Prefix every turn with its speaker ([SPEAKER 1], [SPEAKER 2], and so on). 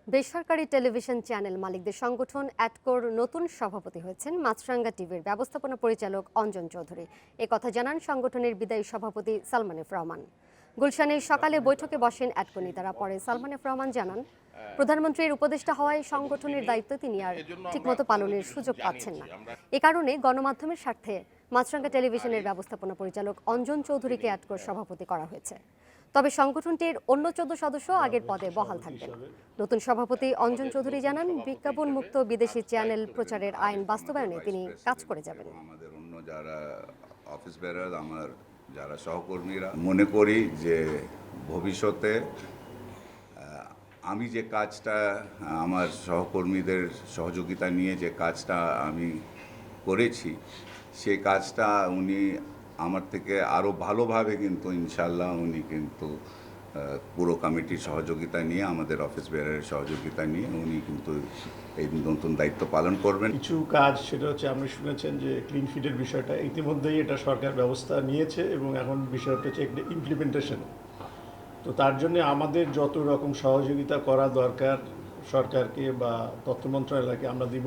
[SPEAKER 1] বেসরকারি television channel মালিকদের সংগঠন অ্যাটকোর নতুন সভাপতি হয়েছেন মাছরাঙ্গা টিভির ব্যবস্থাপনা পরিচালক অঞ্জন চৌধুরী। কথা জানান সংগঠনের বিদায়ী সভাপতি সালমান এফ রহমান। গুলশানে সকালে বৈঠকে বসেন অ্যাটকো নেতারা। পরে সালমান এফ রহমান জানান, প্রধানমন্ত্রীর উপদেষ্টা হওয়ায় সংগঠনের দায়িত্ব তিনি আর ঠিকমতো পালনের সুযোগ পাচ্ছেন না। এ কারণে গণমাধ্যমের স্বার্থে মাছরাঙ্গা টেলিভিশনের ব্যবস্থাপনা পরিচালক অঞ্জন চৌধুরীকে অ্যাটকোর সভাপতি করা হয়েছে। তবে সংগঠনটির অন্য 14 সদস্য আগের পদে বহাল থাকবেন। নতুন সভাপতি অঞ্জন চৌধুরী জানান, বিজ্ঞাপন মুক্ত বিদেশি চ্যানেল প্রচারের আইন বাস্তবায়নে তিনি কাজ করে যাবেন।
[SPEAKER 2] আমাদের অন্য যারা অফিস বেরার, আমার যারা সহকর্মীরা, মনে করি যে ভবিষ্যতে আমি যে কাজটা আমার সহকর্মীদের সহযোগিতা নিয়ে যে কাজটা আমি করেছি, সে কাজটা উনি আমার থেকে আরও ভালোভাবে কিন্তু ইনশাল্লাহ উনি কিন্তু পুরো কমিটির সহযোগিতা নিয়ে, আমাদের অফিস বেয়ারের সহযোগিতা নিয়ে উনি কিন্তু এই নতুন দায়িত্ব পালন করবেন।
[SPEAKER 3] কিছু কাজ সেটা হচ্ছে, আপনি শুনেছেন যে ক্লিন ফিডের বিষয়টা, ইতিমধ্যেই এটা সরকার ব্যবস্থা নিয়েছে এবং এখন বিষয়টা হচ্ছে একটা ইমপ্লিমেন্টেশন। তো তার জন্য আমাদের যত রকম সহযোগিতা করা দরকার সরকারকে বা তথ্য মন্ত্রণালয়কে আমরা দিব।